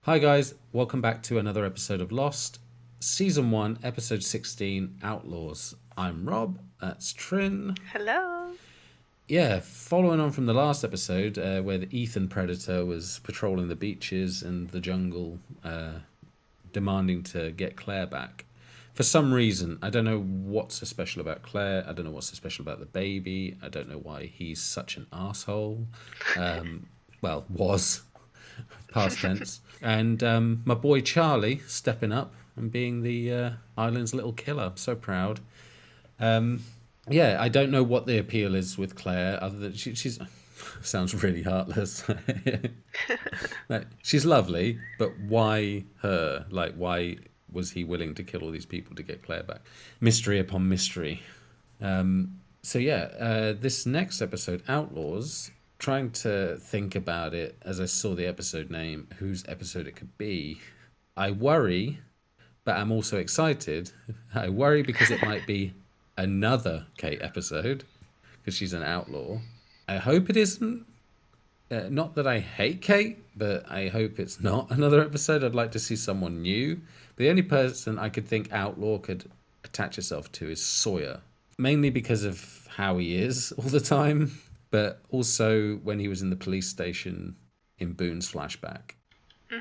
Hi guys, welcome back to another episode of Lost, Season 1, Episode 16, Outlaws. I'm Rob, that's Trin. Hello. Yeah, following on from the last episode where the Ethan Predator was patrolling the beaches and the jungle, demanding to get Claire back. For some reason, I don't know what's so special about Claire, I don't know what's so special about the baby, I don't know why he's such an asshole. Was. Past tense. And my boy Charlie stepping up and being the island's little killer. I'm so proud. I don't know what the appeal is with Claire, other than she's sounds really heartless. Like, she's lovely, but why her? Like, why was he willing to kill all these people to get Claire back? Mystery upon mystery. This next episode, Outlaws, trying to think about it as I saw the episode name, whose episode it could be. I worry, but I'm also excited. I worry because it might be another Kate episode, because she's an outlaw. I hope it isn't. Not that I hate Kate, but I hope it's not another episode. I'd like to see someone new. The only person I could think outlaw could attach itself to is Sawyer. Mainly because of how he is all the time. But also when he was in the police station in Boone's flashback,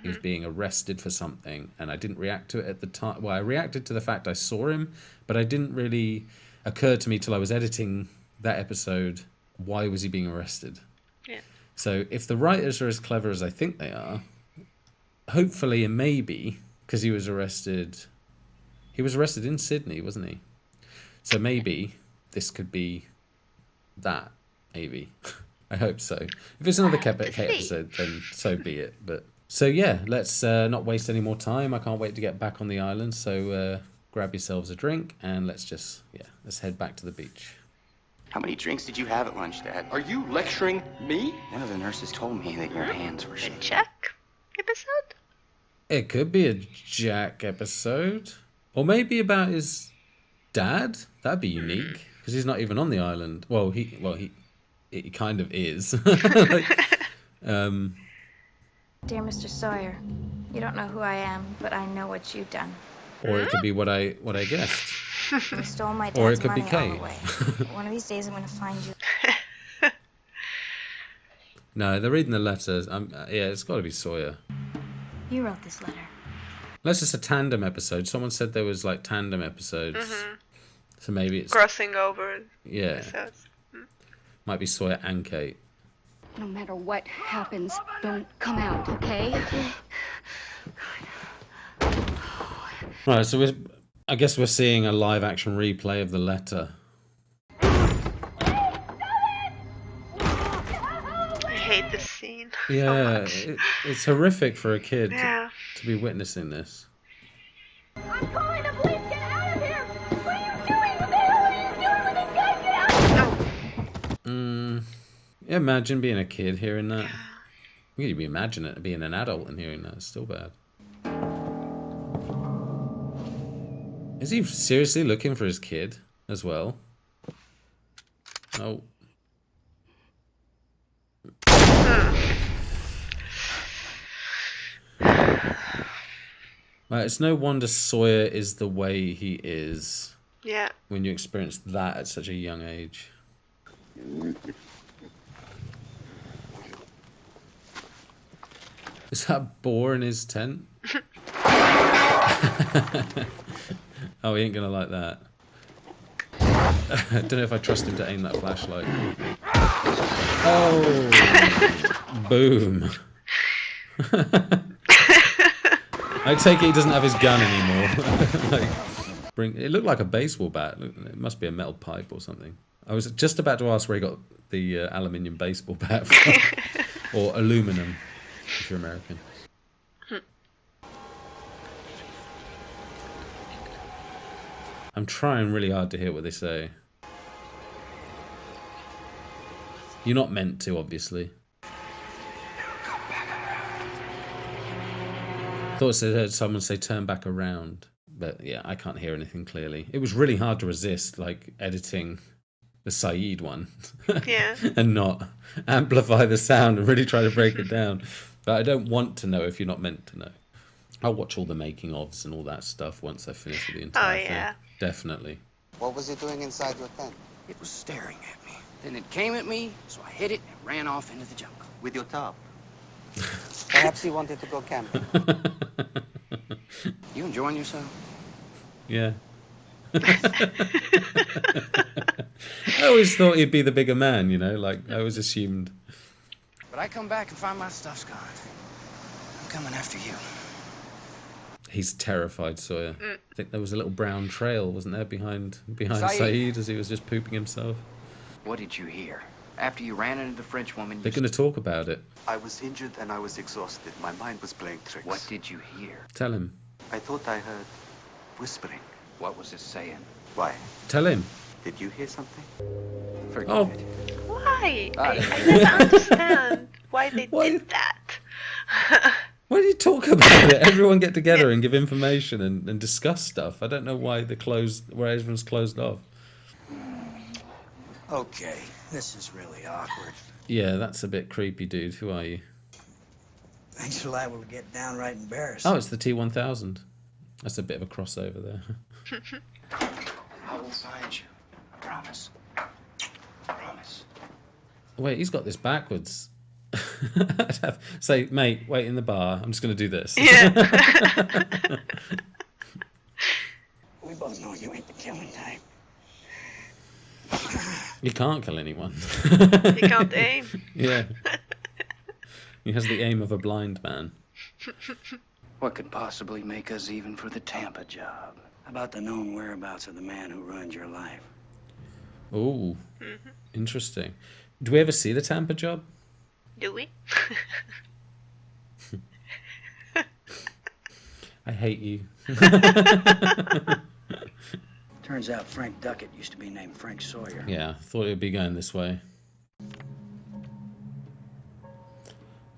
he was being arrested for something, and I didn't react to it at the time. Well, I reacted to the fact I saw him, but I didn't really occur to me till I was editing that episode, why was he being arrested? Yeah. So if the writers are as clever as I think they are, hopefully and maybe, because he was arrested in Sydney, wasn't he? So maybe this could be that. Maybe. I hope so. If it's another Kate episode, then so be it. But so yeah, let's not waste any more time. I can't wait to get back on the island. So grab yourselves a drink and let's head back to the beach. How many drinks did you have at lunch, Dad? Are you lecturing me? One of the nurses told me that your hands were A shaking. Jack episode? It could be a Jack episode, or maybe about his dad. That'd be unique because he's not even on the island. Well, he kind of is. Dear Mr. Sawyer, you don't know who I am, but I know what you've done. Or it could be what I guessed. You stole my Or it dad's could be money all Kate. the way. One of these days I'm going to find you. No, they're reading the letters. It's got to be Sawyer. You wrote this letter. Unless it's a tandem episode. Someone said there was like tandem episodes. So maybe it's Crossing over yeah. episodes. Might be Sawyer and Kate. No matter what happens, don't come out, okay? Right, so I guess we're seeing a live action replay of the letter. I hate this scene. Yeah, So much. it's horrific for a kid Yeah. to be witnessing this. I'm calling the police! Get out of here! What are you doing? What the hell are you doing with this guy? Get out! No. Imagine being a kid hearing that. You could imagine it being an adult and hearing that. It's still bad. Is he seriously looking for his kid as well? Oh. Right, it's no wonder Sawyer is the way he is Yeah. when you experience that at such a young age. Is that boar in his tent? Oh, he ain't gonna like that. I don't know if I trust him to aim that flashlight. Oh! Boom. I take it he doesn't have his gun anymore. It looked like a baseball bat. It must be a metal pipe or something. I was just about to ask where he got the aluminium baseball bat from. Or aluminum, if you're American. I'm trying really hard to hear what they say. You're not meant to, obviously. I thought I heard someone say turn back around. But yeah, I can't hear anything clearly. It was really hard to resist, like, editing the Saeed one. Yeah. And not amplify the sound and really try to break it down. But I don't want to know if you're not meant to know. I'll watch all the making ofs and all that stuff once I finish with the entire yeah. thing. Definitely. What was it doing inside your tent? It was staring at me. Then it came at me, so I hit it and ran off into the jungle. With your top. Perhaps he wanted to go camping. You enjoying yourself? Yeah. I always thought he'd be the bigger man, you know, like I always assumed. But I come back and find my stuff's gone. I'm coming after you. He's terrified, Sawyer. I think there was a little brown trail, wasn't there, behind Saeed. Saeed as he was just pooping himself. What did you hear? After you ran into the French woman, They're going to talk about it. I was injured and I was exhausted. My mind was playing tricks. What did you hear? Tell him. I thought I heard whispering. What was it saying? Why? Tell him. Did you hear something? Forget Oh. it. Why? Ah. I never understand why they Why? did that. Why do you talk about it? Everyone get together and give information and discuss stuff. I don't know why where everyone's closed off. Okay, this is really awkward. Yeah, that's a bit creepy, dude. Who are you? Things are liable to get downright embarrassed. Oh, it's the T-1000. That's a bit of a crossover there. I will find you. I promise. Promise. Wait, he's got this backwards. I'd have say, mate, wait in the bar. I'm just going to do this. Yeah. We both know you ain't the killing type. You can't kill anyone. You can't aim. Yeah. He has the aim of a blind man. What could possibly make us even for the Tampa job? How about the known whereabouts of the man who ruined your life? Ooh, interesting. Do we ever see the Tampa job? Do we? I hate you. Turns out Frank Duckett used to be named Frank Sawyer. Yeah, thought it would be going this way.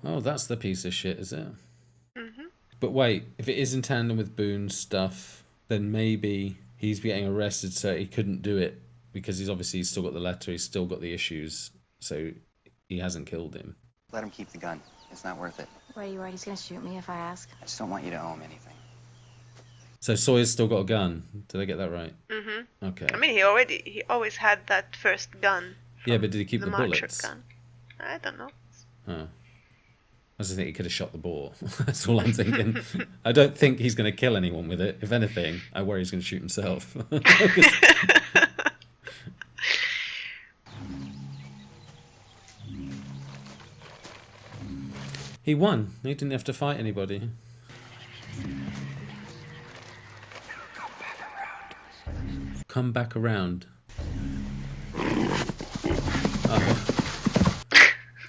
Oh, that's the piece of shit, is it? But wait, if it is in tandem with Boone's stuff, then maybe he's getting arrested so he couldn't do it because he's obviously still got the letter, he's still got the issues, so he hasn't killed him. Let him keep the gun. It's not worth it. Why are you worried he's gonna shoot me if I ask? I just don't want you to owe him anything. So Sawyer's still got a gun. Did I get that right? Mm-hmm. Okay. I mean, he always had that first gun. Yeah, but did he keep the marcher bullets? gun. I don't know. Oh. I just think he could have shot the boar. That's all I'm thinking. I don't think he's going to kill anyone with it. If anything, I worry he's going to shoot himself. He won. He didn't have to fight anybody. Come back around. Oh.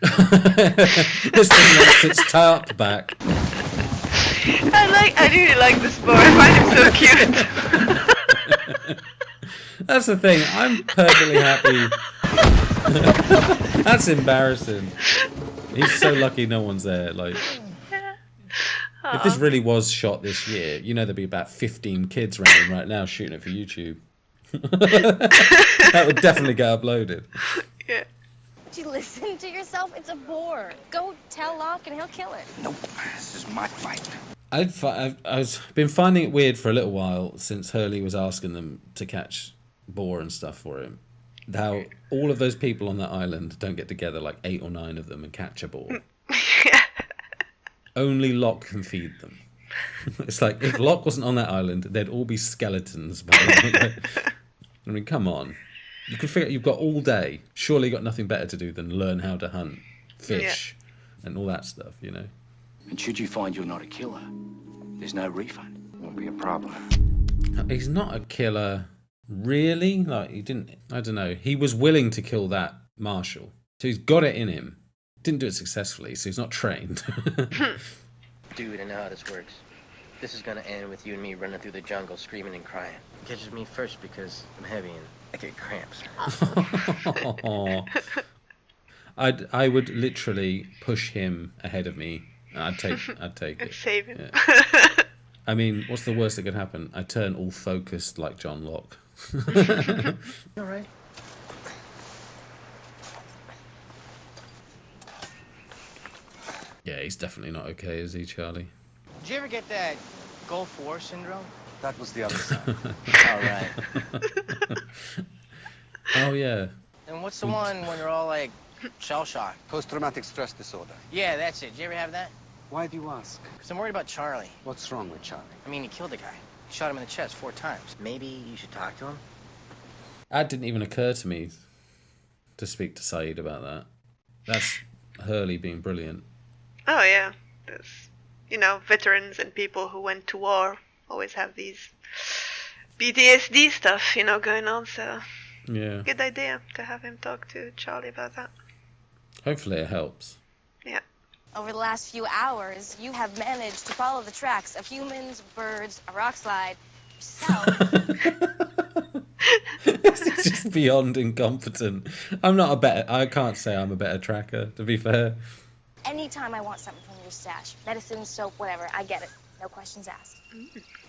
This thing lets its top back. I really like this boar. I find him so cute. That's the thing. I'm perfectly happy. That's embarrassing. He's so lucky no one's there. Like, if this really was shot this year, you know there'd be about 15 kids around him right now shooting it for YouTube. That would definitely get uploaded. Yeah. Did you listen to yourself? It's a boar. Go tell Locke and he'll kill it. Nope. This is my fight. I've been finding it weird for a little while since Hurley was asking them to catch boar and stuff for him. How all of those people on that island don't get together, like 8 or 9 of them, and catch a boar. Only Locke can feed them. It's like if Locke wasn't on that island, they'd all be skeletons. I mean, come on. You can figure you've got all day. Surely you got nothing better to do than learn how to hunt, fish, and all that stuff, you know. And should you find you're not a killer, there's no refund. Won't be a problem. He's not a killer, really. Like he didn't. I don't know. He was willing to kill that marshal, so he's got it in him. Didn't do it successfully, so he's not trained. Dude, I know how this works. This is gonna end with you and me running through the jungle screaming and crying. It catches me first because I'm heavy and I get cramps. I would literally push him ahead of me. I'd take it. Save him. Yeah. I mean, what's the worst that could happen? I turn all focused like John Locke. All right. Yeah, he's definitely not okay, is he, Charlie? Did you ever get that Gulf War syndrome? That was the other side. All right. Oh, yeah. And what's the one when you're all like shell shocked? Post-traumatic stress disorder. Yeah, that's it. Did you ever have that? Why do you ask? Because I'm worried about Charlie. What's wrong with Charlie? I mean, he killed a guy. He shot him in the chest 4 times. Maybe you should talk to him? That didn't even occur to me to speak to Saeed about that. That's Hurley being brilliant. Oh yeah, there's, veterans and people who went to war always have these PTSD stuff, going on. So Yeah. good idea to have him talk to Charlie about that. Hopefully it helps. Yeah. Over the last few hours, you have managed to follow the tracks of humans, birds, a rock slide, yourself. It's just beyond incompetent. I can't say I'm a better tracker, to be fair. Anytime I want something from your stash, medicine, soap, whatever, I get it. No questions asked.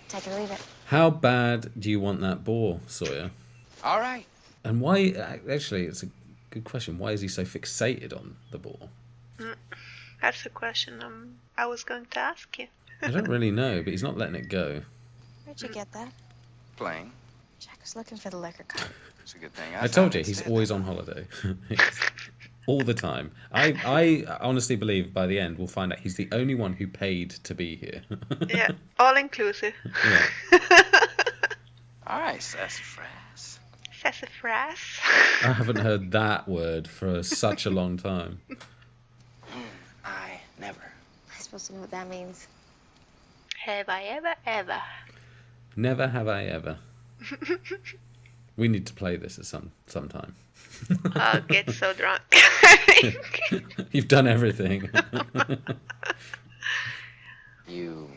Take it or leave it. How bad do you want that boar, Sawyer? All right. And why, actually, it's a good question. Why is he so fixated on the boar? That's the question I was going to ask you. I don't really know, but he's not letting it go. Where'd you get that? Playing. Jack was looking for the liquor card. It's a good thing. I told you, he's always on holiday. All the time. I honestly believe by the end we'll find out he's the only one who paid to be here. Yeah, all inclusive. Yeah. All right, sassafras. Sassafras. I haven't heard that word for such a long time. I never. I'm supposed to know what that means. Have I ever? Never have I ever. We need to play this at some time. I'll get so drunk. You've done everything. You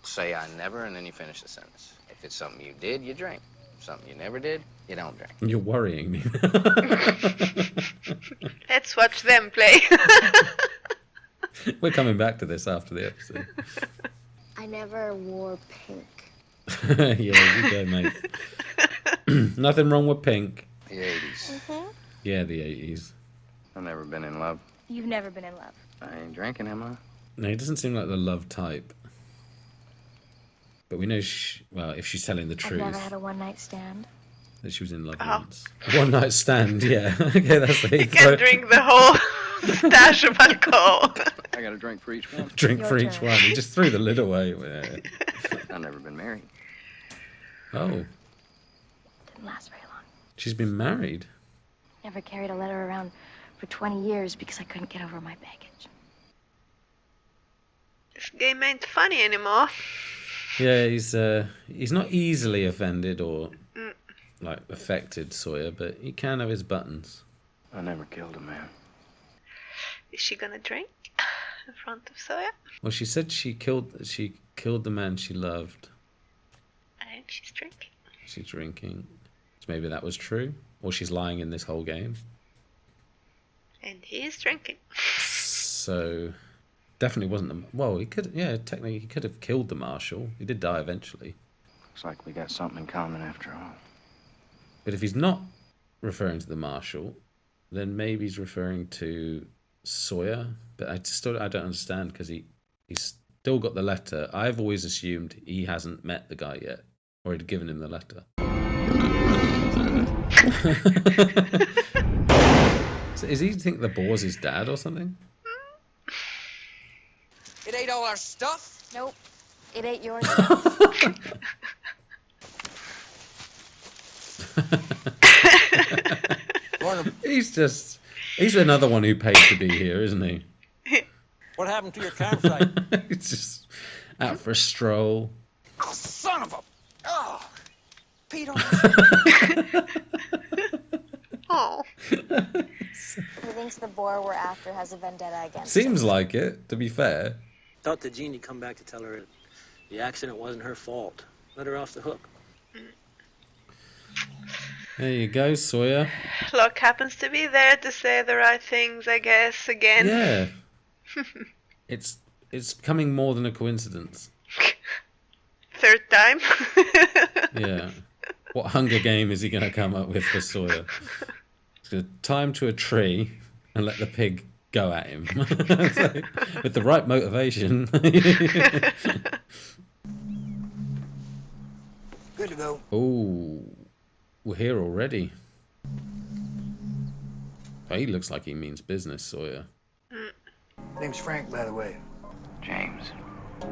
say I never, and then you finish the sentence. If it's something you did, you drink. Something you never did, you don't drink. You're worrying me. Let's watch them play. We're coming back to this after the episode. I never wore pink. Yeah, you go, mate. Nothing wrong with pink. The 80s. Yeah, the 80s. I've never been in love. You've never been in love. I ain't drinking, am I? No, he doesn't seem like the love type. But we know, if she's telling the I've truth, never had a one-night stand. that she was in love once. One night stand, yeah. Okay, that's You can drink the whole stash of alcohol. I got a drink for each one. Drink Your for each turn. one. He just threw the lid away. Yeah. I've never been married. Oh, Didn't last very long. she's been married. Never carried a letter around for 20 years because I couldn't get over my baggage. This game ain't funny anymore. Yeah, he's not easily offended or like affected, Sawyer, but he can have his buttons. I never killed a man. Is she gonna drink in front of Sawyer? Well, she said she killed the man she loved. And she's drinking. She's drinking. So maybe that was true, or she's lying in this whole game. And he's drinking. So definitely wasn't the. Well, he could. Yeah, technically he could have killed the marshal. He did die eventually. Looks like we got something in common after all. But if he's not referring to the marshal, then maybe he's referring to Sawyer. But I don't understand because he's still got the letter. I've always assumed he hasn't met the guy yet, or he'd given him the letter. So is he think the boar's his dad or something? It ate all our stuff. Nope. It ain't yours. He's another one who paid to be here, isn't he? What happened to your campsite? He's just out for a stroll. Oh, son of a... Oh. Pete on Oh. He thinks the boar we're after has a vendetta against Seems him. like it, to be fair. Thought the genie'd come back to tell her the accident wasn't her fault. Let her off the hook. There you go, Sawyer. Locke happens to be there to say the right things, I guess, again. Yeah. It's becoming more than a coincidence. Third time. Yeah. What Hunger Game is he going to come up with for Sawyer? He's going to tie him to a tree and let the pig go at him. It's like, with the right motivation. Good to go. Oh, we're here already. Oh, he looks like he means business, Sawyer. Name's Frank, by the way. James.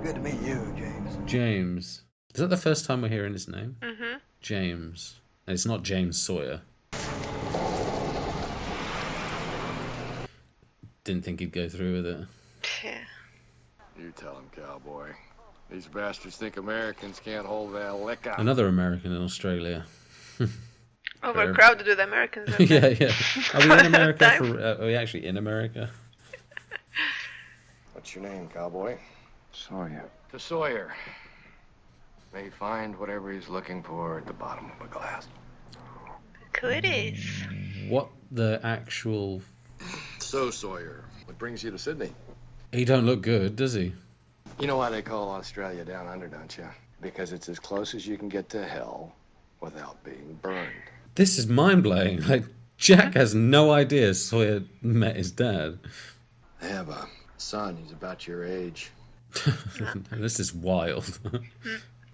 Good to meet you, James. James. Is that the first time we're hearing his name? Mm-hmm. James. And it's not James Sawyer. Didn't think he'd go through with it. Yeah. You tell him, cowboy. These bastards think Americans can't hold their liquor. Another American in Australia. Overcrowded with Americans. Yeah, yeah. Are we in America? Are we actually in America? What's your name, cowboy? Sawyer. To Sawyer. May he find whatever he's looking for at the bottom of a glass. Cool it is. What the actual... So, Sawyer, what brings you to Sydney? He don't look good, does he? You know why they call Australia down under, don't you? Because it's as close as you can get to hell without being burned. This is mind-blowing. Like, Jack has no idea Sawyer met his dad. I have a son. He's about your age. This is wild.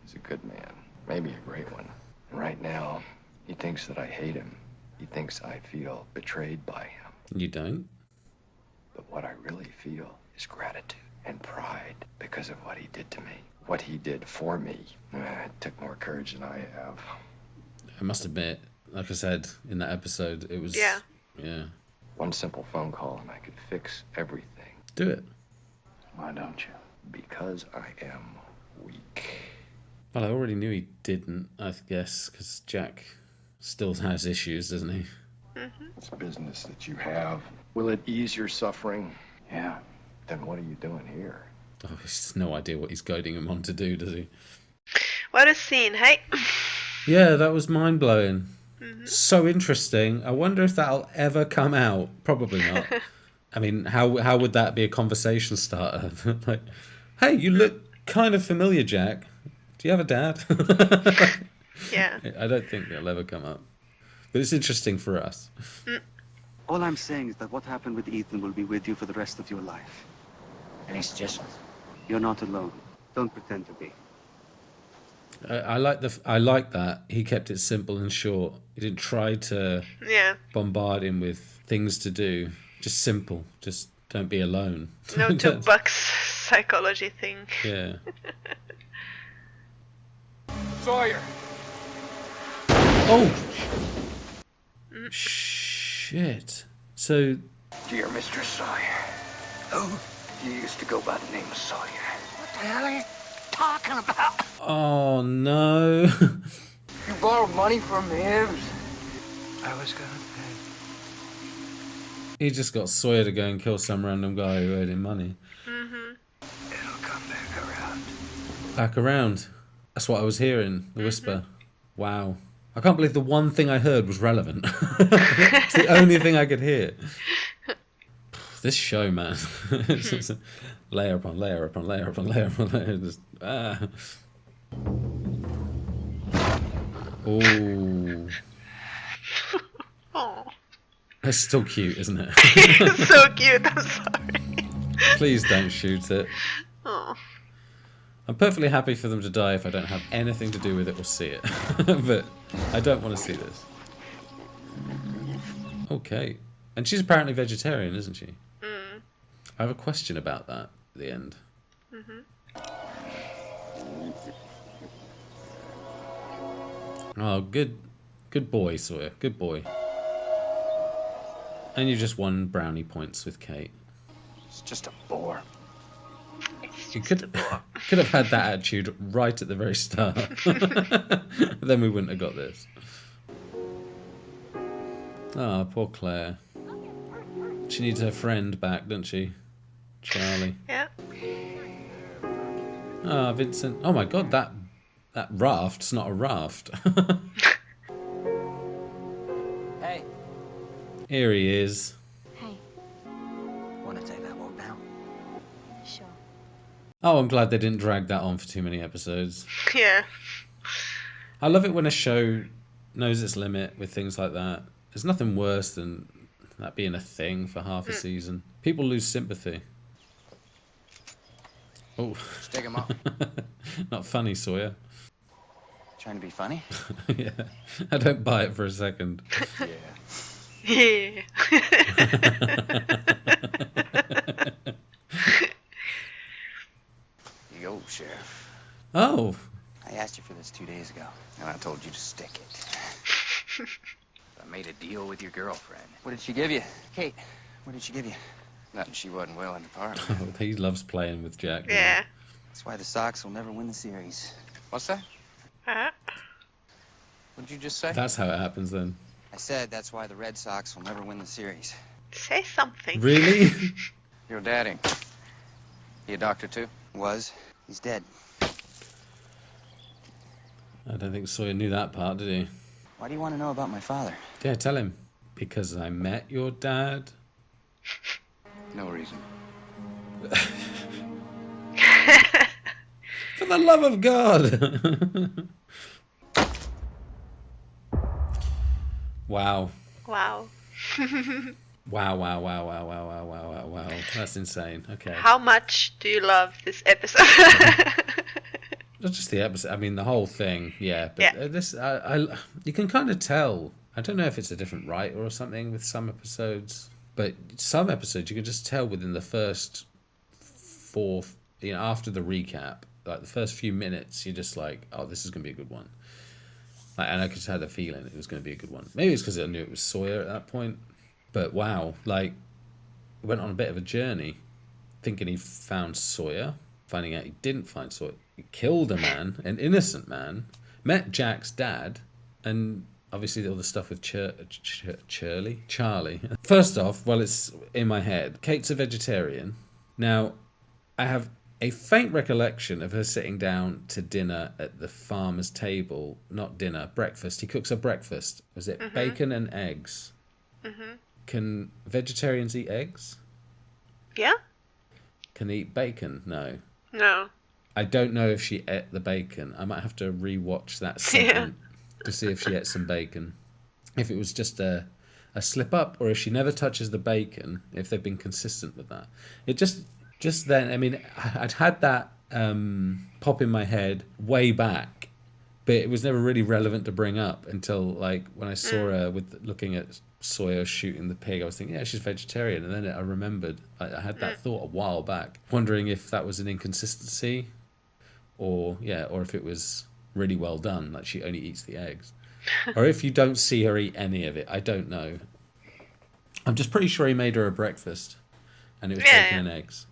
He's a good man. Maybe a great one. And right now, he thinks that I hate him. He thinks I feel betrayed by him. You don't? But what I really feel is gratitude and pride because of what he did to me. What he did for me. It took more courage than I have. I must admit, like I said in that episode, it was... Yeah. Yeah. One simple phone call and I could fix everything. Do it. Why don't you? Because I am weak. Well, I already knew he didn't, I guess, because Jack still has issues, doesn't he? Mm-hmm. It's business that you have. Will it ease your suffering? Yeah. Then what are you doing here? Oh, he has no idea what he's guiding him on to do, does he? What a scene, hey? Yeah, that was mind-blowing. Mm-hmm. So interesting. I wonder if that'll ever come out. Probably not. I mean, how would that be a conversation starter? Like, hey, you look kind of familiar, Jack. Do you have a dad? Yeah. I don't think it'll ever come up. But it's interesting for us. All I'm saying is that what happened with Ethan will be with you for the rest of your life. Any suggestions? You're not alone. Don't pretend to be. I like that. He kept it simple and short. He didn't try to bombard him with things to do. Just simple. Just don't be alone. No $2 psychology thing. Yeah. Sawyer! Oh! Shit. So... Dear Mr. Sawyer. Who? You used to go by the name of Sawyer. What the hell are you talking about? Oh, no. You borrowed money from him? I was gonna pay. He just got Sawyer to go and kill some random guy who owed him money. Mm-hmm. It'll come back around. Back around. That's what I was hearing. The whisper. Wow. I can't believe the one thing I heard was relevant. It's the only thing I could hear. This show, man. It's just layer upon layer upon layer upon layer upon layer. Just, Ooh. Oh. It's still cute, isn't it? It's so cute, I'm sorry. Please don't shoot it. Oh. I'm perfectly happy for them to die if I don't have anything to do with it or see it. But I don't want to see this. Okay. And she's apparently vegetarian, isn't she? Mm. I have a question about that at the end. Mm-hmm. Oh, good boy, Sawyer. Good boy. And you just won brownie points with Kate. It's just a bore. You could have had that attitude right at the very start. Then we wouldn't have got this. Ah, poor Claire. She needs her friend back, doesn't she? Charlie. Yeah. Ah, Vincent. Oh my god, that raft's not a raft. Hey. Here he is. Hey, Wanna take that walk now? sure. Oh, I'm glad they didn't drag that on for too many episodes. Yeah. I love it when a show knows its limit with things like that. There's nothing worse than that being a thing for half a season. People lose sympathy. Oh. Just take him off. Not funny, Sawyer. Trying to be funny? Yeah. I don't buy it for a second. Yeah. Yo, Sheriff. Oh. I asked you for this 2 days ago, and I told you to stick it. I made a deal with your girlfriend. What did she give you? Kate, what did she give you? Nothing she wasn't willing to part with. Oh, he loves playing with Jack. Yeah. That's why the Sox will never win the series. What's that? What did you just say? That's how it happens then. I said that's why the Red Sox will never win the series. Say something. Really? Your daddy. He a doctor too? Was. He's dead. I don't think Sawyer knew that part, did he? Why do you want to know about my father? Yeah, tell him. Because I met your dad. No reason. For the love of God! Wow. Wow. Wow. That's insane. Okay. How much do you love this episode? Not just the episode. I mean, the whole thing. Yeah. But Yeah. this, you can kind of tell. I don't know if it's a different writer or something with some episodes, but some episodes you can just tell within the first four. After the recap, like the first few minutes, you're just like, oh, this is gonna be a good one. And I just had a feeling it was going to be a good one. Maybe it's because I knew it was Sawyer at that point. But wow, like, went on a bit of a journey, thinking he found Sawyer, finding out he didn't find Sawyer. He killed a man, an innocent man, met Jack's dad, and obviously all the stuff with Charlie. First off, well, it's in my head. Kate's a vegetarian. Now, I have a faint recollection of her sitting down to dinner at the farmer's table. Not dinner, breakfast. He cooks a breakfast. Was it bacon and eggs? Mm-hmm. Can vegetarians eat eggs? Yeah? Can they eat bacon? No. No. I don't know if she ate the bacon. I might have to rewatch that segment to see if she ate some bacon. If it was just a slip up, or if she never touches the bacon, if they've been consistent with that. It just then, I mean, I'd had that pop in my head way back, but it was never really relevant to bring up until, like, when I saw her looking at Sawyer shooting the pig. I was thinking, yeah, she's vegetarian. And then I remembered, I had that thought a while back, wondering if that was an inconsistency or if it was really well done, like she only eats the eggs. Or if you don't see her eat any of it, I don't know. I'm just pretty sure he made her a breakfast, and it was bacon and eggs.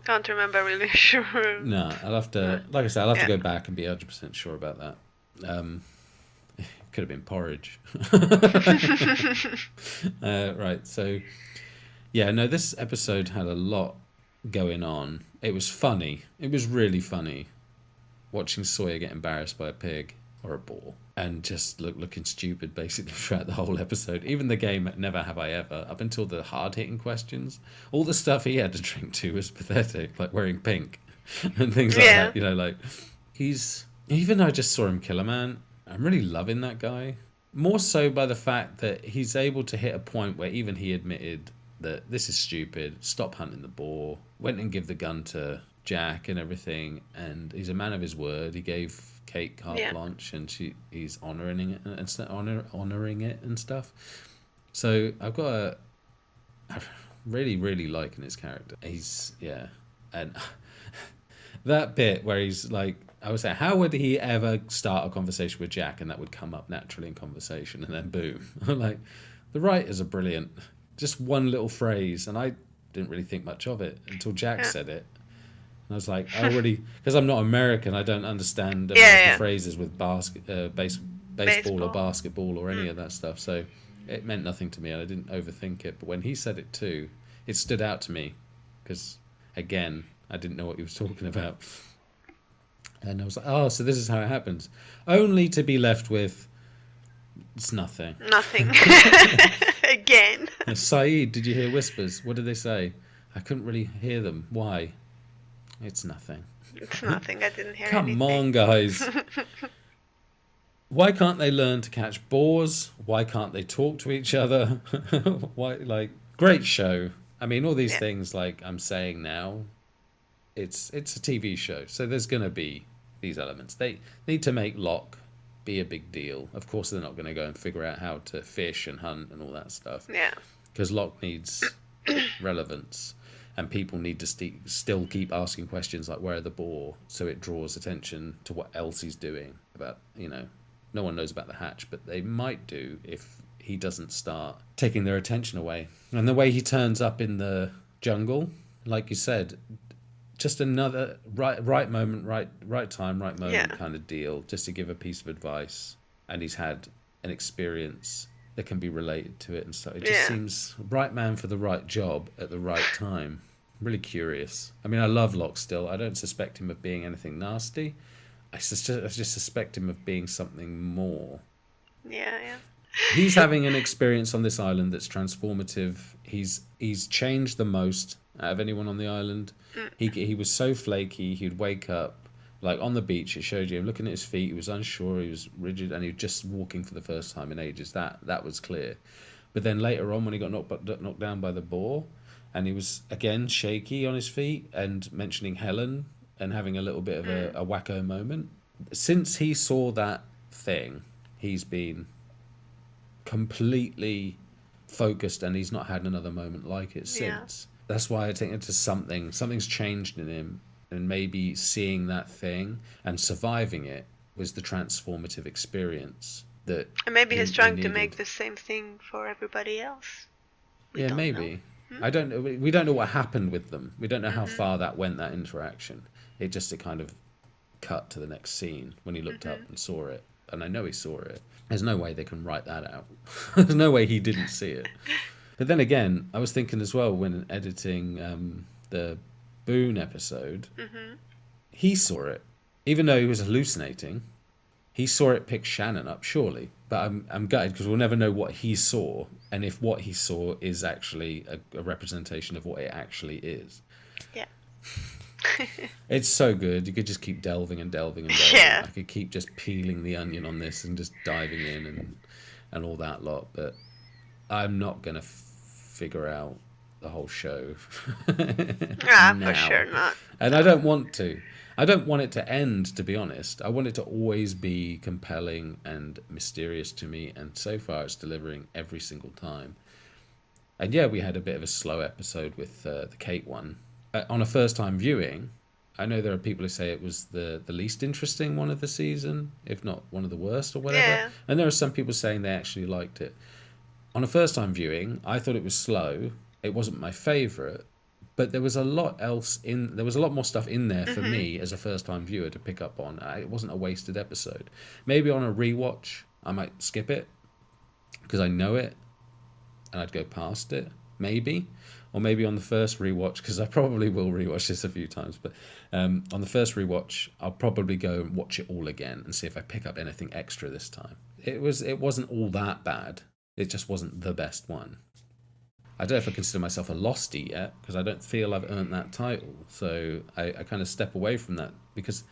Can't remember really sure. No, I'll have to, like I said, I'll have to go back and be 100% sure about that. It could have been porridge. Right, so, yeah, no, this episode had a lot going on. It was funny. It was really funny watching Sawyer get embarrassed by a pig or a boar and just looking stupid basically throughout the whole episode. Even the game Never Have I Ever, up until the hard-hitting questions, all the stuff he had to drink to was pathetic, like wearing pink and things like that. Like, even though I just saw him kill a man, I'm really loving that guy. More so by the fact that he's able to hit a point where even he admitted that this is stupid, stop hunting the boar, went and give the gun to Jack and everything, and he's a man of his word. He gave Kate carte blanche, and he's honouring it and stuff. So I'm really, really liking his character. And that bit where he's like, I was saying, how would he ever start a conversation with Jack and that would come up naturally in conversation, and then boom. Like, the writers are brilliant. Just one little phrase, and I didn't really think much of it until Jack said it. And I was like, because I'm not American, I don't understand American phrases with baseball or basketball or any of that stuff. So it meant nothing to me, and I didn't overthink it. But when he said it too, it stood out to me because, again, I didn't know what he was talking about. And I was like, oh, so this is how it happens. Only to be left with, it's nothing. Nothing. Again. Saeed, did you hear whispers? What did they say? I couldn't really hear them. Why? It's nothing. It's nothing. I didn't hear Come anything. on, guys. Why can't they learn to catch boars? Why can't they talk to each other? Why, like, great show. I mean, all these things, like I'm saying now, it's a TV show, so there's going to be these elements. They need to make Locke be a big deal. Of course, they're not going to go and figure out how to fish and hunt and all that stuff. Yeah. Because Locke needs relevance, and people need to still keep asking questions like, where are the boar? So it draws attention to what else he's doing. About, no one knows about the hatch, but they might do if he doesn't start taking their attention away. And the way he turns up in the jungle, like you said, just another right moment, right time, right moment kind of deal, just to give a piece of advice. And he's had an experience that can be related to it and stuff. It just seems right man for the right job at the right time. I'm really curious. I mean, I love Locke still. I don't suspect him of being anything nasty. I just suspect him of being something more. Yeah. He's having an experience on this island that's transformative. He's changed the most out of anyone on the island. He was so flaky. He'd wake up like on the beach. It showed you him looking at his feet. He was unsure. He was rigid, and he was just walking for the first time in ages. That was clear. But then later on, when he got knocked down by the boar, and he was again shaky on his feet and mentioning Helen and having a little bit of a wacko moment. Since he saw that thing, he's been completely focused, and he's not had another moment like it since. That's why I think it's something's changed in him, and maybe seeing that thing and surviving it was the transformative experience that. And maybe he's trying to make the same thing for everybody else. Maybe. We don't know what happened with them. We don't know how far that went, that interaction. It kind of cut to the next scene when he looked up and saw it. And I know he saw it. There's no way they can write that out. There's no way he didn't see it. But then again, I was thinking as well when editing the Boone episode, he saw it. Even though he was hallucinating, he saw it pick Shannon up, surely. But I'm gutted because we'll never know what he saw, and if what he saw is actually a representation of what it actually is. Yeah. It's so good. You could just keep delving and delving and delving. Yeah. I could keep just peeling the onion on this and just diving in and all that lot. But I'm not going to figure out the whole show. For sure not. And I don't want to. I don't want it to end, to be honest. I want it to always be compelling and mysterious to me. And so far, it's delivering every single time. And yeah, we had a bit of a slow episode with the Kate one. On a first-time viewing, I know there are people who say it was the least interesting one of the season, if not one of the worst or whatever. Yeah. And there are some people saying they actually liked it. On a first-time viewing, I thought it was slow. It wasn't my favourite, but there was a lot more stuff in there for me as a first-time viewer to pick up on. It wasn't a wasted episode. Maybe on a rewatch, I might skip it because I know it, and I'd go past it. Maybe. Or maybe on the first rewatch, because I probably will rewatch this a few times, but on the first rewatch, I'll probably go and watch it all again and see if I pick up anything extra this time. It wasn't all that bad. It just wasn't the best one. I don't know if I consider myself a lostie yet, because I don't feel I've earned that title. So I kind of step away from that, because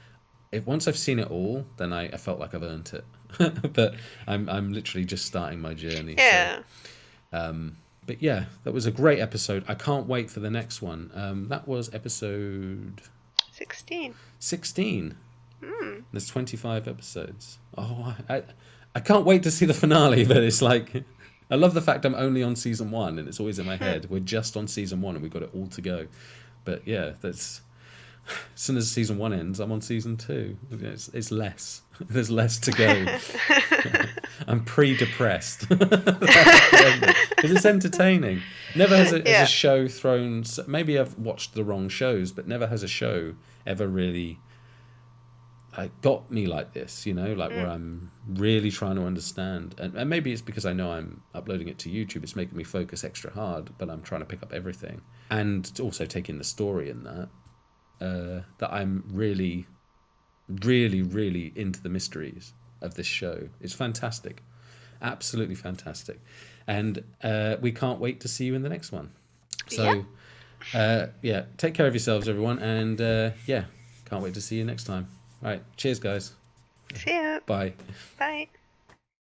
once I've seen it all, then I felt like I've earned it. But I'm literally just starting my journey. Yeah. So, but yeah, that was a great episode. I can't wait for the next one. That was episode 16. 16. There's 25 episodes. Oh, I can't wait to see the finale, but it's like, I love the fact I'm only on season 1 and it's always in my head. We're just on season 1 and we've got it all to go. But yeah, as soon as season 1 ends, I'm on season 2. It's less. There's less to go. I'm pre-depressed. Because it's entertaining. Never has a show thrown... Maybe I've watched the wrong shows, but never has a show ever really got me like this, where I'm really trying to understand. And maybe it's because I know I'm uploading it to YouTube. It's making me focus extra hard, but I'm trying to pick up everything. And also taking the story in that I'm really, really, really into the mysteries of this show. It's fantastic. Absolutely fantastic. And we can't wait to see you in the next one. So, take care of yourselves, everyone. And, can't wait to see you next time. All right. Cheers, guys. See ya. Bye. Bye.